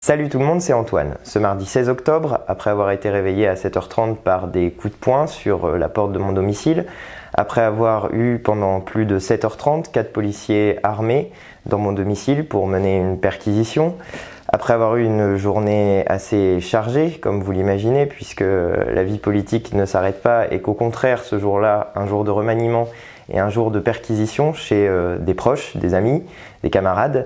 Salut tout le monde, c'est Antoine. Ce mardi 16 octobre, après avoir été réveillé à 7h30 par des coups de poing sur la porte de mon domicile, après avoir eu pendant plus de 7h30 4 policiers armés dans mon domicile pour mener une perquisition, après avoir eu une journée assez chargée, comme vous l'imaginez, puisque la vie politique ne s'arrête pas et qu'au contraire, ce jour-là, un jour de remaniement et un jour de perquisition chez des proches, des amis, des camarades,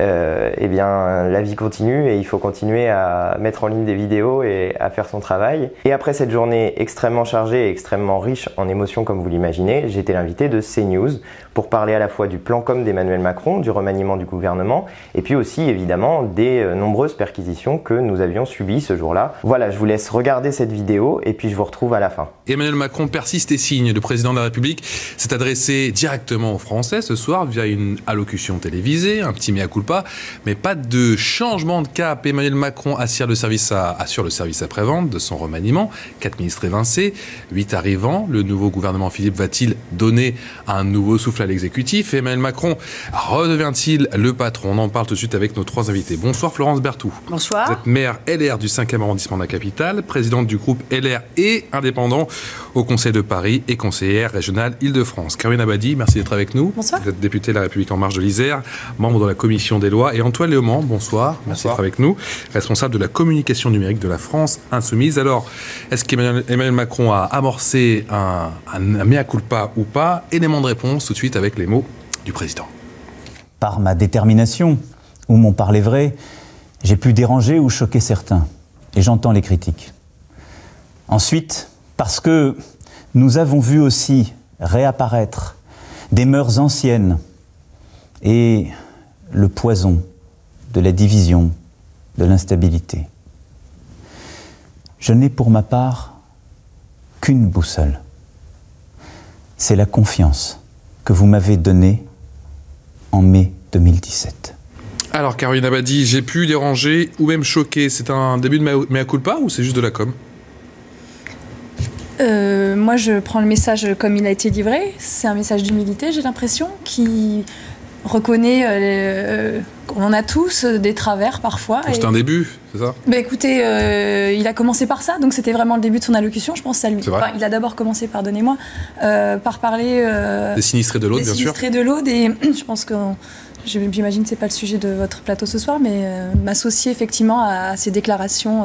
eh bien, la vie continue et il faut continuer à mettre en ligne des vidéos et à faire son travail. Et après cette journée extrêmement chargée et extrêmement riche en émotions, comme vous l'imaginez, j'ai été l'invité de CNews pour parler à la fois du plan com d'Emmanuel Macron, du remaniement du gouvernement, et puis aussi évidemment des nombreuses perquisitions que nous avions subies ce jour-là. Voilà, je vous laisse regarder cette vidéo et puis je vous retrouve à la fin. Emmanuel Macron persiste et signe. Le président de la République s'est adressé directement aux Français ce soir via une allocution télévisée, un petit mea culpa, mais pas de changement de cap. Emmanuel Macron assure le service après-vente de son remaniement. 4 ministres évincés, 8 arrivants. Le nouveau gouvernement Philippe va-t-il donner un nouveau souffle à l'exécutif? Emmanuel Macron redevient-il le patron? On en parle tout de suite avec nos 3 invités. Bonsoir Florence Berthoud. Bonsoir. Vous êtes maire LR du 5e arrondissement de la capitale, présidente du groupe LR et indépendant au Conseil de Paris et conseillère régionale Île-de-France. Caroline Abadie, merci d'être avec nous. Bonsoir. Vous êtes députée de La République En Marche de l'Isère, membre de la commission des lois. Et Antoine Léaumont, bonsoir. Merci d'être avec nous, responsable de la communication numérique de la France Insoumise. Alors, est-ce qu'Emmanuel Macron a amorcé un mea culpa ou pas? Élément de réponse tout de suite avec les mots du président. Par ma détermination ou mon parler vrai, j'ai pu déranger ou choquer certains. Et j'entends les critiques. Ensuite, parce que nous avons vu aussi réapparaître des mœurs anciennes et le poison de la division, de l'instabilité. Je n'ai pour ma part qu'une boussole. C'est la confiance que vous m'avez donnée en mai 2017. Alors, Caroline Abadie, j'ai pu déranger ou même choquer. C'est un début de mea culpa ou c'est juste de la com? Moi, je prends le message comme il a été livré. C'est un message d'humilité, j'ai l'impression, qui reconnaît qu'on en a tous des travers parfois. C'est un début, c'est ça? Bah, écoutez, il a commencé par ça, donc c'était vraiment le début de son allocution. Je pense que ça lui. Enfin, il a d'abord commencé, pardonnez-moi, par parler des sinistrés de l'Aude, bien sûr. Des sinistrés de l'Aude, et je pense que j'imagine que c'est pas le sujet de votre plateau ce soir, mais m'associer effectivement à ces déclarations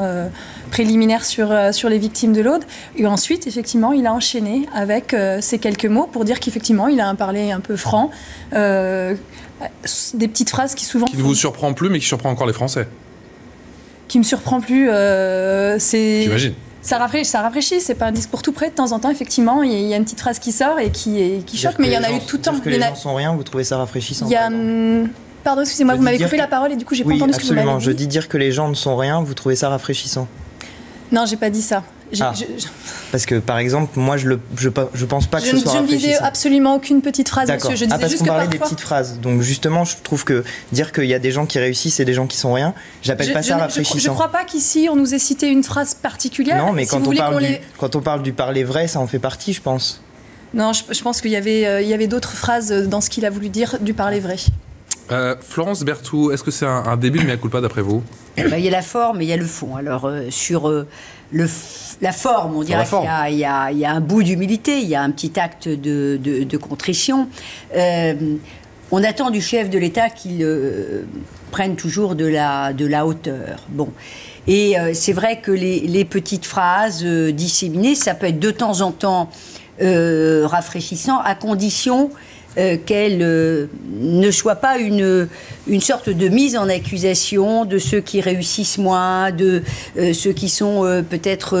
préliminaires sur les victimes de l'Aude. Et ensuite, effectivement, il a enchaîné avec ces quelques mots pour dire qu'effectivement, il a parlé un peu franc, des petites phrases qui souvent... Qui ne vous surprend plus, mais qui surprend encore les Français. Qui me surprend plus, c'est... J'imagine. Ça rafraîchit, c'est pas un discours tout près. De temps en temps, effectivement, il y a une petite phrase qui sort et qui choque, mais il y en a eu tout le temps. Dire que les gens sont rien, vous trouvez ça rafraîchissant? Pardon, excusez-moi, vous m'avez coupé la parole et du coup, j'ai pas entendu ce que vous m'avez dit. Absolument, je dis dire que les gens ne sont rien, vous trouvez ça rafraîchissant? Non, j'ai pas dit ça. Parce que, par exemple, moi, je pense pas que ce soit rafraîchissant. Je ne visais absolument aucune petite phrase, monsieur. Je disais parce juste qu'on que parlait parfois... des petites phrases. Donc, justement, je trouve que dire qu'il y a des gens qui réussissent et des gens qui sont rien, j'appelle pas ça rafraîchissant. Je crois pas qu'ici, on nous ait cité une phrase particulière. Non, mais quand on parle du parler vrai, ça en fait partie, je pense. Non, je pense qu'il y avait d'autres phrases dans ce qu'il a voulu dire du parler vrai. Florence Berthoud, est-ce que c'est un début de mea culpa d'après vous? Il y a la forme et il y a le fond. Alors, sur la forme, on dirait qu'il y a un bout d'humilité, il y a un petit acte de contrition. On attend du chef de l'État qu'il prenne toujours de la hauteur. Bon. Et c'est vrai que les petites phrases disséminées, ça peut être de temps en temps rafraîchissant, à condition qu'elle ne soit pas une sorte de mise en accusation de ceux qui réussissent moins, de ceux qui sont peut-être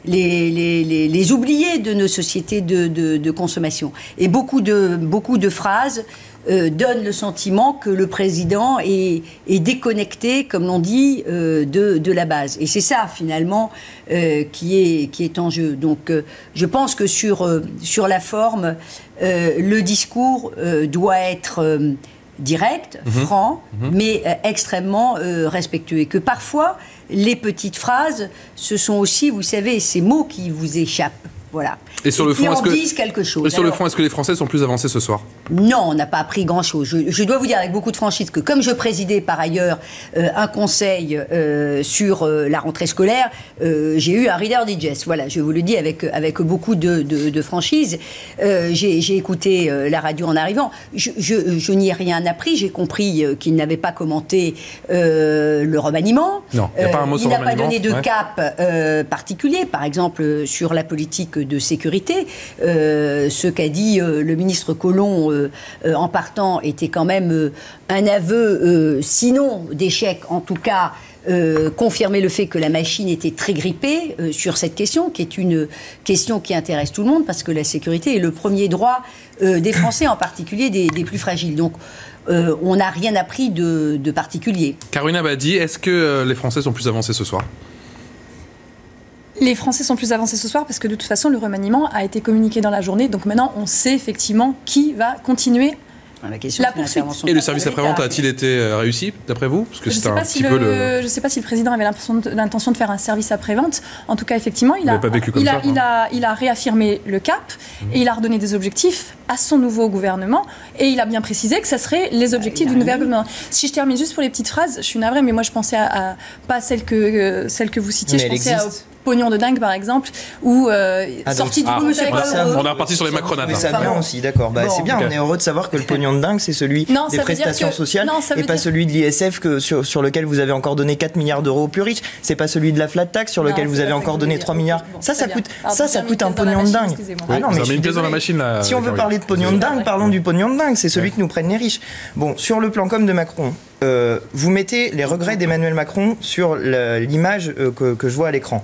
les oubliés de nos sociétés de consommation. Et beaucoup de phrases donne le sentiment que le président est déconnecté, comme l'on dit, de la base. Et c'est ça, finalement, qui est en jeu. Donc, je pense que sur la forme, le discours doit être direct, franc, mais extrêmement respectueux. Et que parfois, les petites phrases, ce sont aussi, vous savez, ces mots qui vous échappent. Voilà. Et sur le fond, disent quelque chose. Et sur le fond, est-ce que les Français sont plus avancés ce soir? Non, on n'a pas appris grand-chose. Je dois vous dire avec beaucoup de franchise que comme je présidais par ailleurs un conseil sur la rentrée scolaire, j'ai eu un Reader Digest. Voilà, je vous le dis avec beaucoup de franchise. J'ai écouté la radio en arrivant. Je n'y ai rien appris. J'ai compris qu'il n'avait pas commenté le remaniement. Non, il n'y a pas un mot sur le remaniement. Il n'a pas donné de cap particulier, par exemple sur la politique de sécurité. Ce qu'a dit le ministre Collomb en partant était quand même un aveu, sinon d'échec, en tout cas confirmer le fait que la machine était très grippée sur cette question, qui est une question qui intéresse tout le monde, parce que la sécurité est le premier droit des Français, en particulier des plus fragiles. Donc on n'a rien appris de particulier. Caroline Abadie, est-ce que les Français sont plus avancés ce soir? Les Français sont plus avancés ce soir parce que de toute façon, le remaniement a été communiqué dans la journée. Donc maintenant, on sait effectivement qui va continuer la poursuite. Et le service après-vente a-t-il été réussi, d'après vous? Parce que je ne sais pas si le président avait l'intention de faire un service après-vente. En tout cas, effectivement, il a réaffirmé le cap et il a redonné des objectifs à son nouveau gouvernement. Et il a bien précisé que ça serait les objectifs du nouveau gouvernement. Si je termine juste pour les petites phrases, je suis navrée, mais moi je pensais pas celle que vous citiez, je pensais à pognon de dingue par exemple, ou sortie du contexte. On est reparti sur les macronates. Mais ça vient aussi, d'accord. C'est bien, on est heureux de savoir que le pognon de dingue, c'est celui des prestations sociales et pas celui de l'ISF sur lequel vous avez encore donné 4 milliards d'euros aux plus riches. C'est pas celui de la flat tax sur lequel vous avez encore donné 3 milliards. Ça coûte un pognon de dingue. Ah non, mais je suis désolé. Si on veut parler de pognon de dingue, parlons du pognon de dingue. C'est celui que nous prennent les riches. Bon, sur le plan com de Macron, vous mettez les regrets d'Emmanuel Macron sur l'image que je vois à l'écran.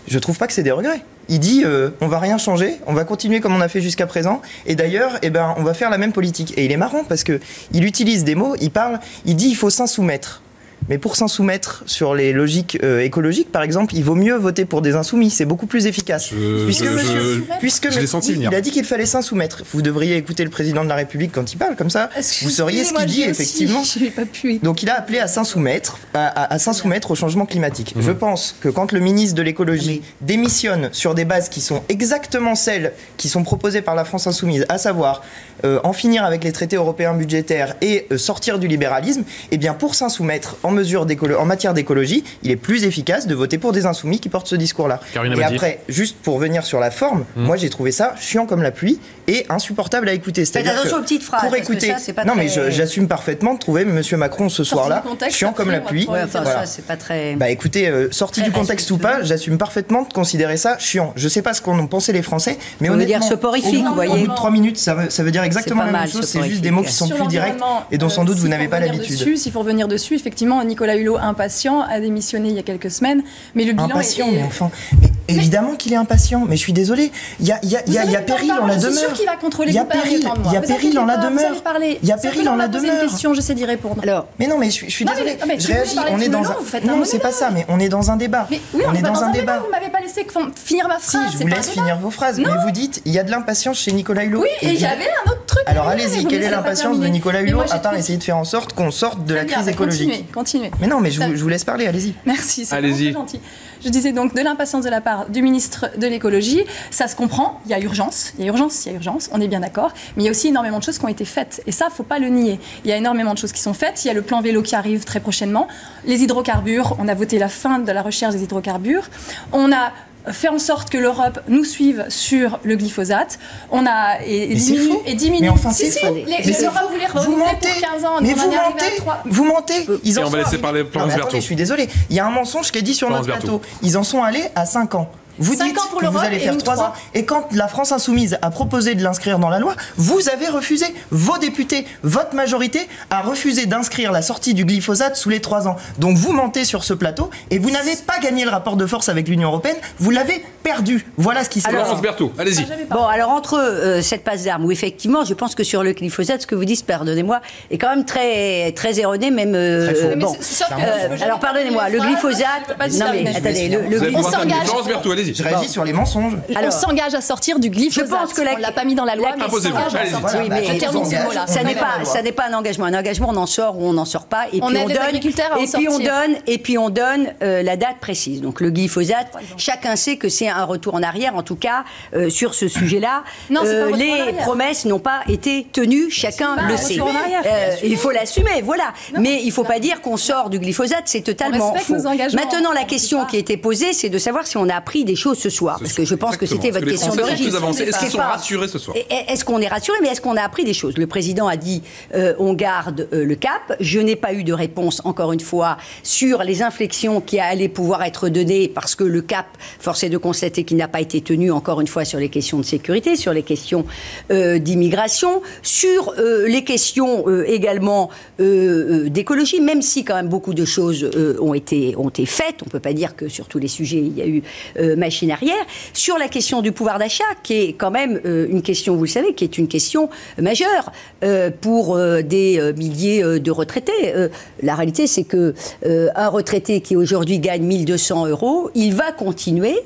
Je trouve pas que c'est des regrets. Il dit on va rien changer, on va continuer comme on a fait jusqu'à présent, et d'ailleurs on va faire la même politique. Et il est marrant parce que il utilise des mots, il dit il faut s'insoumettre. Mais pour s'en-soumettre sur les logiques écologiques, par exemple, il vaut mieux voter pour des insoumis. C'est beaucoup plus efficace. Puisque il a dit qu'il fallait s'en-soumettre. Vous devriez écouter le président de la République quand il parle comme ça. Vous sauriez ce qu'il dit, effectivement. Donc il a appelé à s'en-soumettre, à s'en-soumettre au changement climatique. Je pense que quand le ministre de l'écologie démissionne sur des bases qui sont exactement celles qui sont proposées par la France insoumise, à savoir en finir avec les traités européens budgétaires et sortir du libéralisme, eh bien pour s'en-soumettre en matière d'écologie, il est plus efficace de voter pour des insoumis qui portent ce discours-là. Et après, juste pour venir sur la forme, moi j'ai trouvé ça chiant comme la pluie et insupportable à écouter. Faites attention aux petites phrases. Pour écouter, mais j'assume parfaitement de trouver M. Macron ce soir-là chiant comme la pluie. Ça, c'est pas très... écoutez, sorti du contexte ou pas, j'assume parfaitement de considérer ça chiant. Je sais pas ce qu'en ont pensé les Français, mais on veut dire soporifique, vous voyez. Au bout de 3 minutes, ça veut dire exactement la même chose. C'est juste des mots qui sont plus directs et dont sans doute vous n'avez pas l'habitude. S'il faut revenir dessus, effectivement, Nicolas Hulot, impatient, a démissionné il y a quelques semaines, mais le bilan impatient, mais enfin, évidemment qu'il est impatient, mais je suis désolé, il y a péril en la demeure. C'est sûr qu'il va contrôler. Il y a péril en la demeure. Il y a péril en la demeure. Une question, j'essaie d'y répondre. Alors, mais non, mais je suis désolé. Je réagis. On est dans un. Non, c'est pas ça. Mais on est dans un débat. On est dans un débat. Vous m'avez pas laissé finir ma phrase. Si, je vous laisse finir vos phrases. Mais vous dites, il y a de l'impatience chez Nicolas Hulot. Oui, et il y avait un autre truc. Alors allez-y. Quelle est l'impatience de Nicolas Hulot à part essayer de faire en sorte qu'on sorte de la crise écologique? Continuez. Mais non, mais je vous laisse parler. Allez-y. Merci, c'est très gentil. Je disais donc de l'impatience de la part du ministre de l'écologie. Ça se comprend, il y a urgence, on est bien d'accord. Mais il y a aussi énormément de choses qui ont été faites. Et ça, il ne faut pas le nier. Il y a énormément de choses qui sont faites. Il y a le plan vélo qui arrive très prochainement. Les hydrocarbures, on a voté la fin de la recherche des hydrocarbures. On a fait en sorte que l'Europe nous suive sur le glyphosate. On a diminué. Mais enfin, l'Europe voulait renouveler pour 15 ans. Mais vous mentez. Et on va laisser parler Florence Berthaud. Je suis désolé. Il y a un mensonge qui est dit sur notre plateau. Ils en sont allés à 5 ans. Vous dites que vous allez faire 3 ans, et quand la France Insoumise a proposé de l'inscrire dans la loi, vous avez refusé. Vos députés, votre majorité a refusé d'inscrire la sortie du glyphosate sous les 3 ans. Donc vous mentez sur ce plateau, et vous n'avez pas gagné le rapport de force avec l'Union Européenne, vous l'avez perdu. Voilà ce qui se passe. Florence Berthaud, allez-y. Bon, alors entre cette passe d'armes, où effectivement, je pense que sur le glyphosate, ce que vous dites, pardonnez-moi, est quand même très, très erroné, même... bon. Alors pardonnez-moi, le glyphosate... Non mais attendez, on s'engage. Florence Berthaud, allez-y. Je réagis sur les mensonges. On s'engage à sortir du glyphosate. Je pense que on l'a pas mis dans la loi, mais on s'engage à sortir. Oui, mais je termine ce mot-là. Ça n'est pas un engagement. Un engagement, on en sort ou on n'en sort pas. Et on aide les agriculteurs à en sortir. Et puis on donne la date précise. Donc le glyphosate, chacun sait que c'est un retour en arrière, en tout cas, sur ce sujet-là. Les promesses n'ont pas été tenues, chacun le sait. Il faut l'assumer, voilà. Mais il ne faut pas dire qu'on sort du glyphosate, c'est totalement faux. Maintenant, la question qui a été posée, c'est de savoir si on a appris des choses ce soir. Parce que je pense que c'était votre question d'origine. Est-ce qu'ils sont rassurés ce soir? Est-ce qu'on est rassuré, mais est-ce qu'on a appris des choses? Le président a dit on garde le cap. Je n'ai pas eu de réponse, encore une fois, sur les inflexions qui allaient pouvoir être données, parce que le cap, force est de constater qu'il n'a pas été tenu, encore une fois, sur les questions de sécurité, sur les questions d'immigration, sur les questions également d'écologie, même si quand même beaucoup de choses ont été faites. On ne peut pas dire que sur tous les sujets, il y a eu machine arrière. Sur la question du pouvoir d'achat, qui est quand même une question, vous le savez, qui est une question majeure pour des milliers de retraités. La réalité, c'est que un retraité qui aujourd'hui gagne 1 200 €, il va continuer,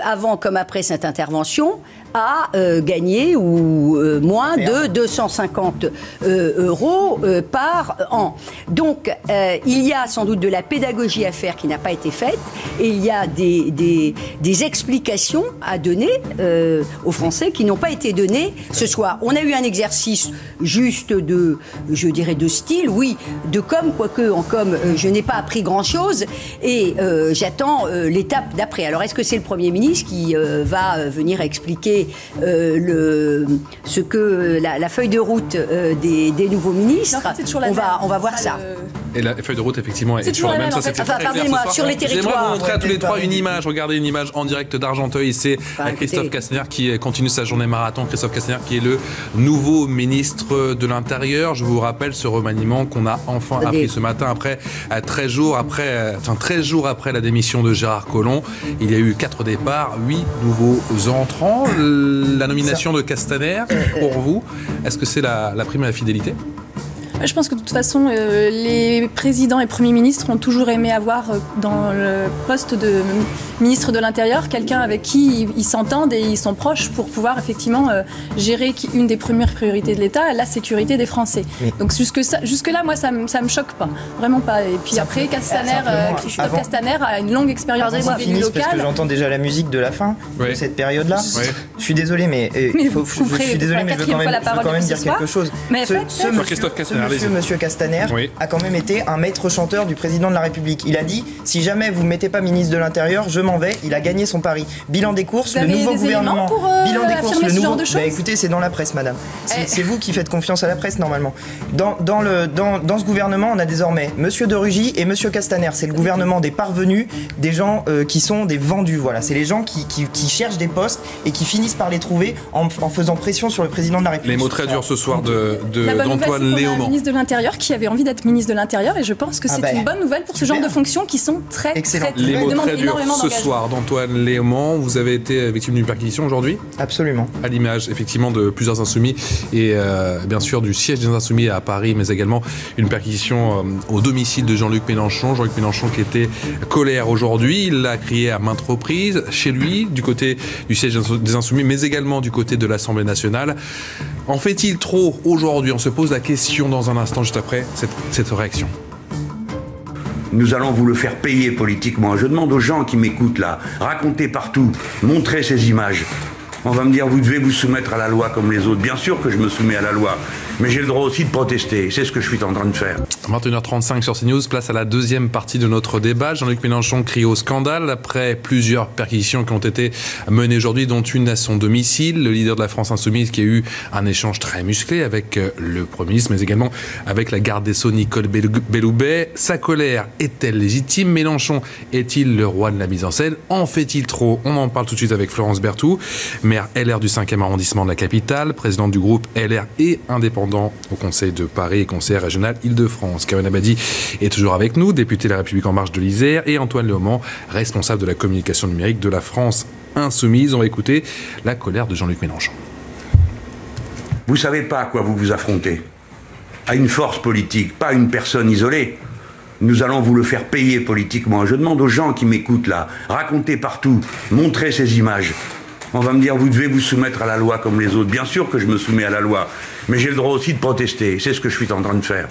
avant comme après cette intervention, à gagner ou moins de 250 € par an. Donc, il y a sans doute de la pédagogie à faire qui n'a pas été faite, et il y a des explications à donner aux Français qui n'ont pas été données ce soir. On a eu un exercice juste de, je dirais, de style, oui, de com, quoique en com, je n'ai pas appris grand-chose, et j'attends l'étape d'après. Alors, est-ce que c'est le Premier ministre qui va venir expliquer la feuille de route des nouveaux ministres? On va voir ça. Et la feuille de route, effectivement, est toujours la même. Ça, c'était très clair ce soir. Sur les territoires. J'aimerais vous montrer à tous les trois une image. Regardez une image en direct d'Argenteuil. C'est Christophe Castaner qui continue sa journée marathon. Christophe Castaner qui est le nouveau ministre de l'Intérieur. Je vous rappelle ce remaniement qu'on a enfin appris ce matin, après 13 jours après la démission de Gérard Collomb. Il y a eu 4 départs, 8 nouveaux entrants. La nomination de Castaner, pour vous, est-ce que c'est la prime à la fidélité? Je pense que de toute façon, les présidents et premiers ministres ont toujours aimé avoir dans le poste de ministre de l'Intérieur quelqu'un avec qui ils s'entendent et ils sont proches pour pouvoir effectivement gérer une des premières priorités de l'État, la sécurité des Français. Oui. Donc jusque-là, moi, ça me choque pas, vraiment pas. Et puis après, Christophe Castaner a une longue expérience de vie locale. Parce que j'entends déjà la musique de la fin de cette période-là. Oui. Je suis désolé, mais je suis désolé, mais je veux quand même dire quelque chose. Monsieur Castaner a quand même été un maître chanteur du président de la République. Il a dit, si jamais vous ne mettez pas ministre de l'Intérieur, je m'en vais. Il a gagné son pari. Bilan des courses, le nouveau gouvernement. Bilan des courses, le nouveau. Écoutez, c'est dans la presse, madame. C'est vous qui faites confiance à la presse, normalement. Dans ce gouvernement, on a désormais Monsieur de Rugy et Monsieur Castaner. C'est le gouvernement des parvenus, des gens qui sont des vendus. Voilà. C'est les gens qui cherchent des postes et qui finissent par les trouver en faisant pression sur le président de la République. Les mots très durs ce soir d'Antoine Léaumont. Qui avait envie d'être ministre de l'Intérieur, et je pense que c'est une bonne nouvelle pour ce genre de fonctions qui sont très Les mots très durs ce soir d'Antoine Léaumont. Vous avez été victime d'une perquisition aujourd'hui? Absolument. À l'image effectivement de plusieurs insoumis et bien sûr du siège des insoumis à Paris, mais également une perquisition au domicile de Jean-Luc Mélenchon. Jean-Luc Mélenchon qui était colère aujourd'hui, il l'a crié à maintes reprises chez lui, du côté du siège des insoumis, mais également du côté de l'Assemblée nationale. En fait-il trop aujourd'hui? On se pose la question dans un instant, juste après cette réaction. Nous allons vous le faire payer politiquement. Je demande aux gens qui m'écoutent là, racontez partout, montrez ces images. On va me dire, vous devez vous soumettre à la loi comme les autres. Bien sûr que je me soumets à la loi, mais j'ai le droit aussi de protester. C'est ce que je suis en train de faire. 21h35 sur CNews, place à la deuxième partie de notre débat. Jean-Luc Mélenchon crie au scandale après plusieurs perquisitions qui ont été menées aujourd'hui, dont une à son domicile. Le leader de la France Insoumise qui a eu un échange très musclé avec le Premier ministre, mais également avec la garde des Sceaux Nicole Belloubet. Sa colère est-elle légitime? Mélenchon est-il le roi de la mise en scène? En fait-il trop? On en parle tout de suite avec Florence Berthoud, maire LR du 5e arrondissement de la capitale, présidente du groupe LR et indépendant au Conseil de Paris et conseillère régionale Île-de-France. Karine Abadi est toujours avec nous, députée de La République En Marche de l'Isère, et Antoine Léaumont, responsable de la communication numérique de la France Insoumise. On va écouter la colère de Jean-Luc Mélenchon. Vous savez pas à quoi vous vous affrontez. À une force politique, pas à une personne isolée. Nous allons vous le faire payer politiquement. Je demande aux gens qui m'écoutent là, racontez partout, montrez ces images. On va me dire, vous devez vous soumettre à la loi comme les autres. Bien sûr que je me soumets à la loi, mais j'ai le droit aussi de protester. C'est ce que je suis en train de faire.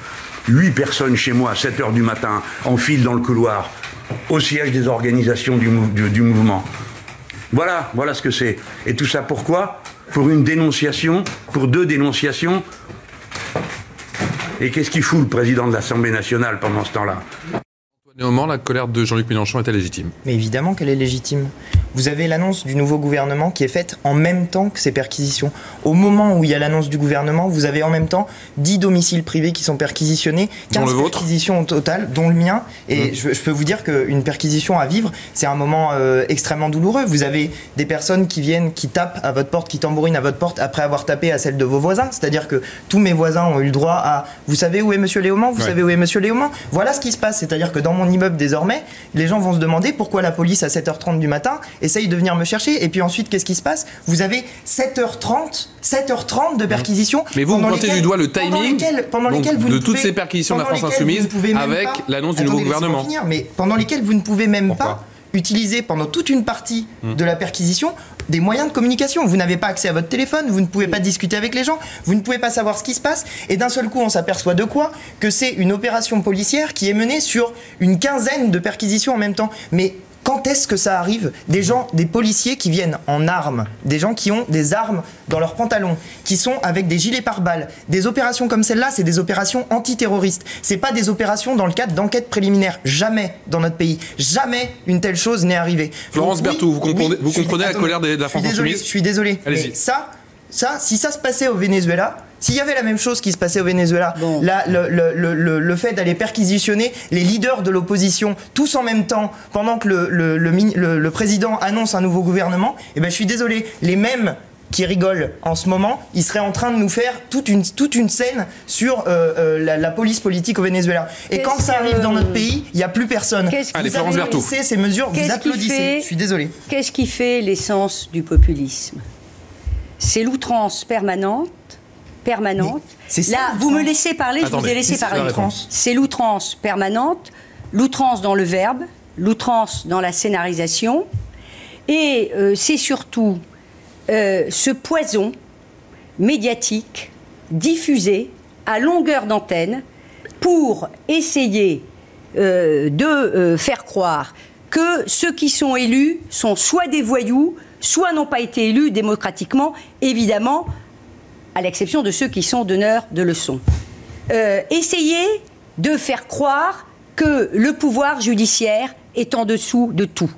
8 personnes chez moi, à 7 h du matin, en file dans le couloir, au siège des organisations du mouvement. Voilà ce que c'est. Et tout ça pourquoi? Pour une dénonciation, pour 2 dénonciations. Et qu'est-ce qu'il fout le président de l'Assemblée nationale pendant ce temps-là? Néanmoins, la colère de Jean-Luc Mélenchon était légitime. Mais évidemment qu'elle est légitime. Vous avez l'annonce du nouveau gouvernement qui est faite en même temps que ces perquisitions. Au moment où il y a l'annonce du gouvernement, vous avez en même temps 10 domiciles privés qui sont perquisitionnent, 15 perquisitions au total, dont le mien. Et je peux vous dire qu'une perquisition à vivre, c'est un moment extrêmement douloureux. Vous avez des personnes qui viennent, qui tapent à votre porte, qui tambourinent à votre porte après avoir tapé à celle de vos voisins. C'est-à-dire que tous mes voisins ont eu le droit à « Vous savez où est Monsieur Léaumont ? Vous savez où est Monsieur Léaumont ?» Voilà ce qui se passe. C'est-à-dire que dans mon immeuble désormais, les gens vont se demander pourquoi la police à 7h30 du matin essaye de venir me chercher. Et puis ensuite, qu'est-ce qui se passe? Vous avez 7h30 de perquisitions. Mais vous pointez du doigt le timing de toutes ces perquisitions de la France Insoumise avec l'annonce du nouveau gouvernement. Mais pendant lesquelles vous ne pouvez même pas utiliser pendant toute une partie de la perquisition des moyens de communication. Vous n'avez pas accès à votre téléphone, vous ne pouvez pas discuter avec les gens, vous ne pouvez pas savoir ce qui se passe. Et d'un seul coup, on s'aperçoit de quoi? Que c'est une opération policière qui est menée sur une quinzaine de perquisitions en même temps. Mais quand est-ce que ça arrive? Des gens, des policiers qui viennent en armes, des gens qui ont des armes dans leurs pantalons, qui sont avec des gilets pare-balles. Des opérations comme celle-là, c'est des opérations antiterroristes. C'est pas des opérations dans le cadre d'enquêtes préliminaires. Jamais dans notre pays, jamais une telle chose n'est arrivée. Florence Berthoud, vous comprenez la colère de la France Insoumise? Je suis désolé. Mais ça, si ça se passait au Venezuela, s'il y avait la même chose qui se passait au Venezuela, le fait d'aller perquisitionner les leaders de l'opposition tous en même temps, pendant que le président annonce un nouveau gouvernement, eh ben, je suis désolé, les mêmes qui rigolent en ce moment, ils seraient en train de nous faire toute une scène sur la police politique au Venezuela. Et quand ça arrive dans notre pays, il n'y a plus personne. Allez, Florence Berthoud. Vous ces mesures, vous applaudissez. Je suis désolé. Qu'est-ce qui fait l'essence du populisme? C'est l'outrance permanente. Là, vous me laissez parler, je vous ai laissé parler. C'est l'outrance permanente, l'outrance dans le verbe, l'outrance dans la scénarisation, et c'est surtout ce poison médiatique diffusé à longueur d'antenne pour essayer de faire croire que ceux qui sont élus sont soit des voyous, soit n'ont pas été élus démocratiquement, évidemment, à l'exception de ceux qui sont donneurs de leçons. Essayez de faire croire que le pouvoir judiciaire est en dessous de tout,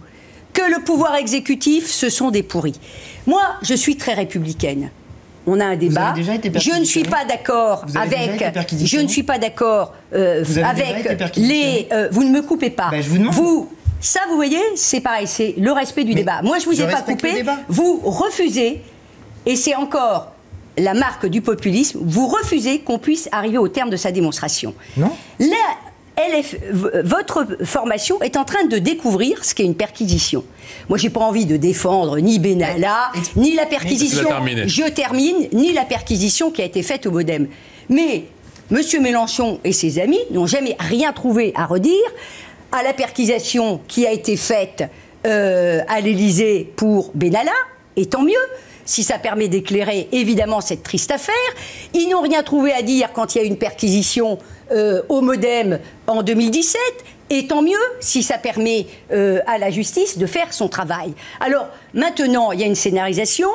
que le pouvoir exécutif, ce sont des pourris. Moi, je suis très républicaine. On a un débat. Je ne suis pas d'accord avec. Je ne suis pas d'accord avec les. Vous ne me coupez pas. Ben, je vous demande. Ça, vous voyez, c'est pareil, c'est le respect du débat. Moi, je ne vous ai pas coupé. Vous refusez, et c'est encore la marque du populisme, vous refusez qu'on puisse arriver au terme de sa démonstration. Non. Votre formation est en train de découvrir ce qu'est une perquisition. Moi, j'ai pas envie de défendre ni Benalla, ni la perquisition. Je termine, ni la perquisition qui a été faite au Modem. Mais M. Mélenchon et ses amis n'ont jamais rien trouvé à redire à la perquisition qui a été faite à l'Élysée pour Benalla, et tant mieux. Si ça permet d'éclairer, évidemment, cette triste affaire. Ils n'ont rien trouvé à dire quand il y a eu une perquisition au Modem en 2017. Et tant mieux si ça permet à la justice de faire son travail. Alors, maintenant, il y a une scénarisation.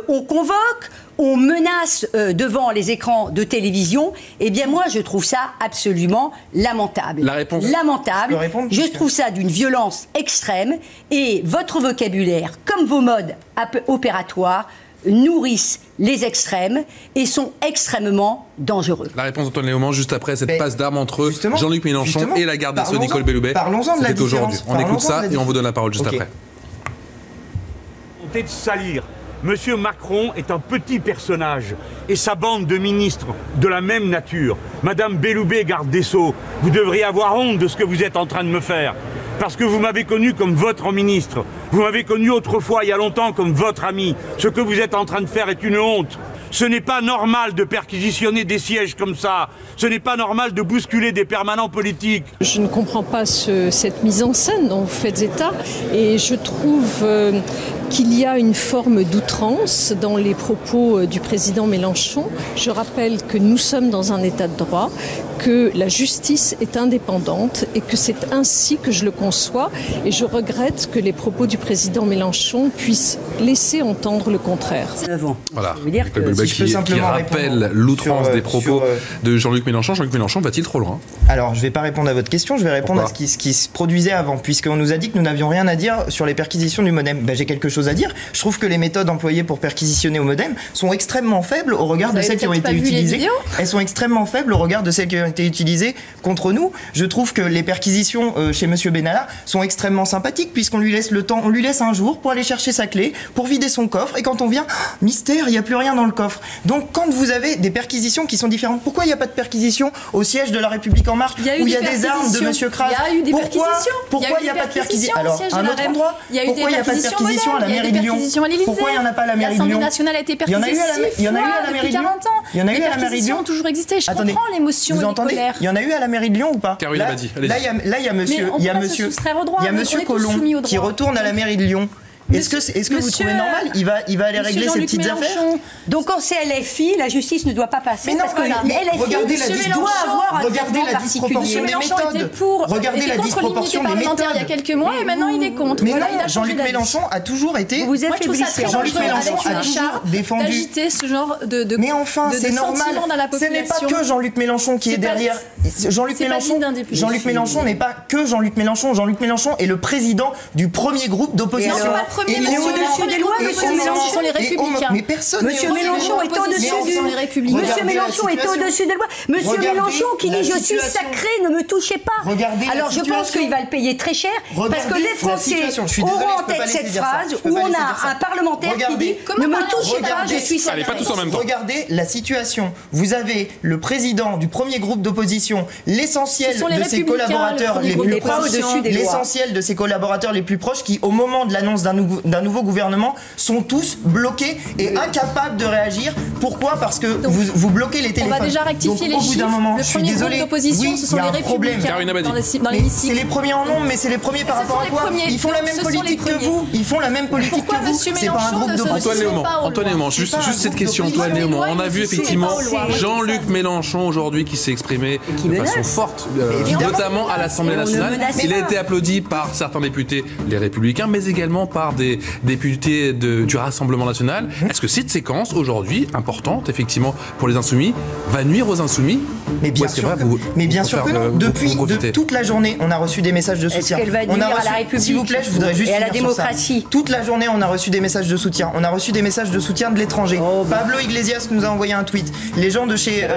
On convoque, on menace devant les écrans de télévision. Eh bien, moi, je trouve ça absolument lamentable. La réponse. Lamentable. Je trouve ça d'une violence extrême. Et votre vocabulaire, comme vos modes opératoires, nourrissent les extrêmes et sont extrêmement dangereux. La réponse d'Antoine Léaumont juste après cette passe d'armes entre Jean-Luc Mélenchon et la garde des Sceaux Nicole Belloubet. Parlons-en de la différence. On écoute ça et on vous donne la parole juste après. De salir. Monsieur Macron est un petit personnage et sa bande de ministres de la même nature. Madame Belloubet, garde des Sceaux, vous devriez avoir honte de ce que vous êtes en train de me faire. Parce que vous m'avez connu comme votre ministre. Vous m'avez connu autrefois, il y a longtemps, comme votre ami. Ce que vous êtes en train de faire est une honte. Ce n'est pas normal de perquisitionner des sièges comme ça. Ce n'est pas normal de bousculer des permanents politiques. Je ne comprends pas cette mise en scène dont vous faites état. Et je trouve qu'il y a une forme d'outrance dans les propos du président Mélenchon. Je rappelle que nous sommes dans un état de droit, que la justice est indépendante et que c'est ainsi que je le conçois. Et je regrette que les propos du président Mélenchon puissent laisser entendre le contraire. Voilà, qui rappelle l'outrance des propos de Jean-Luc Mélenchon. Jean-Luc Mélenchon va-t-il trop loin? Alors, je ne vais pas répondre à votre question, je vais répondre à ce qui se produisait avant, puisqu'on nous a dit que nous n'avions rien à dire sur les perquisitions du MoDem. J'ai quelque chose à dire. Je trouve que les méthodes employées pour perquisitionner au MoDem sont extrêmement faibles au regard de celles qui ont été utilisées. Elles sont extrêmement faibles au regard de celles qui ont été utilisées contre nous. Je trouve que les perquisitions chez M. Benalla sont extrêmement sympathiques, puisqu'on lui laisse le temps, on lui laisse un jour pour aller chercher sa clé, pour vider son coffre, et quand on vient, mystère, il n'y a plus rien dans le coffre. Donc quand vous avez des perquisitions qui sont différentes, pourquoi il n'y a pas de perquisition au siège de La République En Marche, où il y a des armes de M. Kras? Il y a eu des perquisitions. Pourquoi il n'y a pas de perquisition? Alors, un autre endroit, pourquoi il n'y a pas de perquisition à la mairie de Lyon? Pourquoi il n'y en a pas à la mairie de Lyon? L'Assemblée nationale a été perquisitée 6 fois depuis 40 ans. Il y en a eu à la mairie de Lyon. ont toujours existé. Je comprends l'émotion et les colères. Il y en a eu à la mairie de Lyon ou pas? Caroline Abadie, allez-y. Là, il y a monsieur Collomb qui retourne à la mairie de Lyon. Est-ce que vous trouvez normal? Il va aller régler ses petites affaires. Donc en CLFI, la justice ne doit pas passer. Mais non, parce que LFI doit avoir un regardez la disproportion des méthodes. Regardez la disproportion des méthodes. Il y a quelques mois et maintenant il est contre. Mais non, Jean-Luc Mélenchon a toujours été. Vous affaiblissez. Jean-Luc Mélenchon a toujours défendu. D'agiter ce genre de. Mais enfin, c'est normal. Ce n'est pas que Jean-Luc Mélenchon qui est derrière. Jean-Luc Mélenchon n'est pas que Jean-Luc Mélenchon. Jean-Luc Mélenchon est le président du premier groupe d'opposition. Il est au-dessus des lois, monsieur Mélenchon. sont les Républicains. Mais personne Monsieur Mélenchon est au-dessus Monsieur Mélenchon est au-dessus des lois. Monsieur Mélenchon qui dit je suis sacré, ne me touchez pas. Alors je pense qu'il va le payer très cher parce que les Français auront en tête cette phrase où on a un parlementaire qui dit ne me touchez pas, je suis sacré. Pas tous en même temps. Regardez la situation. Vous avez le président du premier groupe d'opposition, l'essentiel de ses collaborateurs les plus proches, l'essentiel de ses collaborateurs les plus proches qui, au moment de l'annonce d'un nouveau gouvernement, sont tous bloqués et incapables de réagir. Pourquoi? Parce que vous bloquez les téléphones. On va déjà rectifier les chiffres. Le premier groupe d'opposition, ce sont les Républicains dans l'hémicycle. C'est les premiers en nombre, mais c'est les premiers par rapport à quoi? Ils font la même politique que vous. Ils font la même politique que vous. C'est pas un groupe d'opposition. Antoine Léaumont, juste cette question, Antoine Léaumont. On a vu effectivement Jean-Luc Mélenchon aujourd'hui qui s'est exprimé de façon forte, notamment à l'Assemblée nationale. Il a été applaudi par certains députés, les Républicains, mais également par des députés du Rassemblement national. Est-ce que cette séquence aujourd'hui, importante effectivement pour les Insoumis, va nuire aux Insoumis? Mais bien sûr que non. Depuis toute la journée, on a reçu des messages de soutien. Est-ce qu'elle va nuire à la République? S'il vous plaît, je voudrais juste et à la finir sur ça. démocratie. Toute la journée, on a reçu des messages de soutien. On a reçu des messages de soutien de l'étranger. Pablo Iglesias nous a envoyé un tweet. Les gens de chez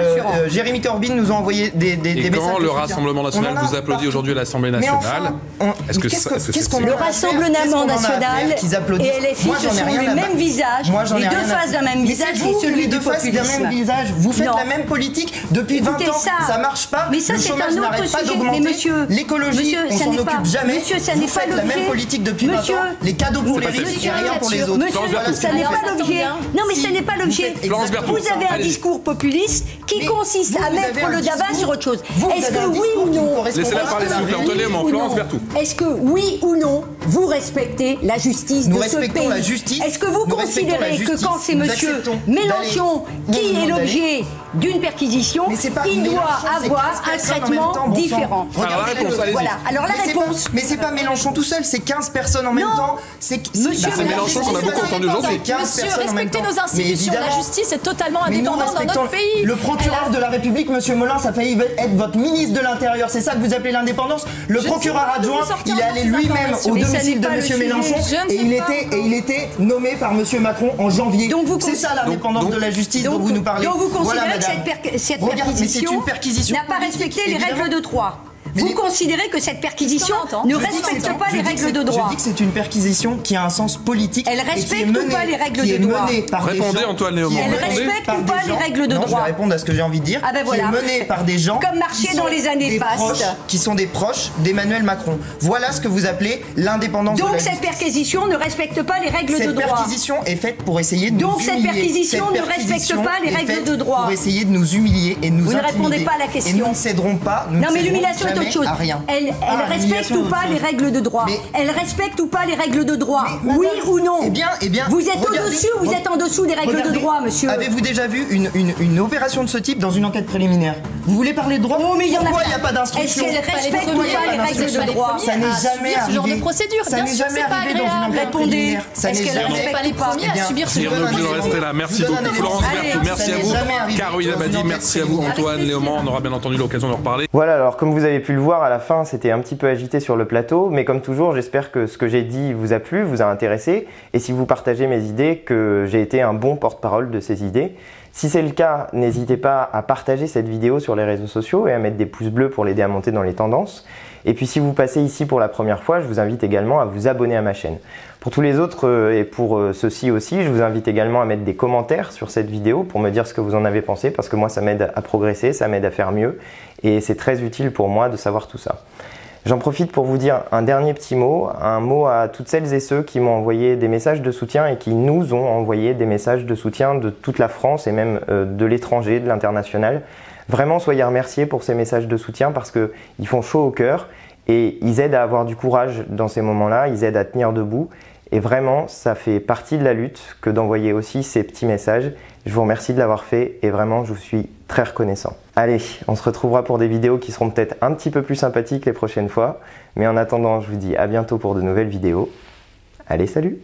Jeremy Corbyn nous ont envoyé des messages de soutien. Et quand le Rassemblement national vous applaudit aujourd'hui à l'Assemblée nationale, le Rassemblement national et LFI, ce sont les mêmes visages, les deux faces d'un même visage, c'est celui du populisme. Vous faites la même politique depuis 20 ans, ça marche pas. Mais ça, c'est un autre sujet. Mais monsieur, l'écologie, on s'en occupe jamais. Monsieur, ça n'est pas l'objet. Vous faites la même politique depuis 20 ans. Les cadeaux pour les riches et rien pour les autres. Monsieur, ça n'est pas l'objet. Non, mais ça n'est pas l'objet. Vous avez un discours populiste qui consiste à mettre le débat sur autre chose. Est-ce que oui ou non? Laissez-la parler, s'il vous plaît. Antoine Léaumont, Florence Berthoud. Est-ce que oui ou non, vous respectez la justice de ce pays? La justice. Est-ce que vous considérez que quand c'est monsieur Mélenchon qui est l'objet d'une perquisition, il doit avoir un traitement différent? Alors la réponse. Mais c'est pas Mélenchon tout seul, c'est 15 personnes en même temps. C'est Mélenchon qu'on a beaucoup entendu aujourd'hui. Monsieur, respectez nos institutions. La justice est totalement indépendante dans notre pays. Le procureur de la République, monsieur Molins, ça a failli être votre ministre de l'Intérieur. C'est ça que vous appelez l'indépendance? Le procureur adjoint, il est allé lui-même au domicile de monsieur Mélenchon et il était nommé par monsieur Macron en janvier. C'est ça l'indépendance de la justice dont vous nous parlez. Donc vous considérez que cette perquisition n'a pas respecté les règles de droit? Vous considérez que cette perquisition ne respecte pas les règles de droit? Je dis que c'est une perquisition qui a un sens politique. Elle respecte pas les règles de droit? Répondez, Antoine Léaumont. Elle respecte pas les règles de droit? Je vais répondre à ce que j'ai envie de dire. Qui est menée par des gens comme marché dans les années fastes, qui sont des proches d'Emmanuel Macron. Voilà ce que vous appelez l'indépendance de la justice. Donc cette perquisition ne respecte pas les règles de droit? Cette perquisition est faite pour essayer de nous humilier. Donc cette perquisition ne respecte pas les règles de droit? Pour essayer de nous humilier et de nous intimider. Vous ne répondez pas à la question. Et nous ne céderons pas. Non mais l'humiliation est autre chose. Elle respecte ou pas les règles de droit? Elle respecte ou pas les règles de droit? Oui ou non? Eh bien, vous êtes au-dessus ou vous êtes en dessous des règles de droit, monsieur? Avez-vous déjà vu une opération de ce type dans une enquête préliminaire? Vous voulez parler de droit? Pourquoi il n'y a pas d'instruction? Est-ce qu'elle respecte ou pas les règles de droit? Ça n'est jamais arrivé. Ce genre de procédure, ça n'est jamais arrivé dans une enquête préliminaire. Est-ce qu'elle respecte ou pas à subir ce genre de rester là. Merci beaucoup Florence Berthoud, merci à vous. Caroline Abadie, merci à vous Antoine Léaumont, on aura bien entendu l'occasion de reparler. Voilà, alors comme vous avez pu le voir à la fin, c'était un petit peu agité sur le plateau, mais comme toujours, j'espère que ce que j'ai dit vous a plu, vous a intéressé, et si vous partagez mes idées, que j'ai été un bon porte-parole de ces idées. Si c'est le cas, n'hésitez pas à partager cette vidéo sur les réseaux sociaux et à mettre des pouces bleus pour l'aider à monter dans les tendances. Et puis si vous passez ici pour la première fois, je vous invite également à vous abonner à ma chaîne. Pour tous les autres et pour ceux-ci aussi, je vous invite également à mettre des commentaires sur cette vidéo pour me dire ce que vous en avez pensé, parce que moi ça m'aide à progresser, ça m'aide à faire mieux et c'est très utile pour moi de savoir tout ça. J'en profite pour vous dire un dernier petit mot, un mot à toutes celles et ceux qui m'ont envoyé des messages de soutien et qui nous ont envoyé des messages de soutien de toute la France et même de l'étranger, de l'international. Vraiment, soyez remerciés pour ces messages de soutien parce qu'ils font chaud au cœur et ils aident à avoir du courage dans ces moments-là, ils aident à tenir debout. Et vraiment, ça fait partie de la lutte que d'envoyer aussi ces petits messages. Je vous remercie de l'avoir fait et vraiment, je vous suis très reconnaissant. Allez, on se retrouvera pour des vidéos qui seront peut-être un petit peu plus sympathiques les prochaines fois. Mais en attendant, je vous dis à bientôt pour de nouvelles vidéos. Allez, salut!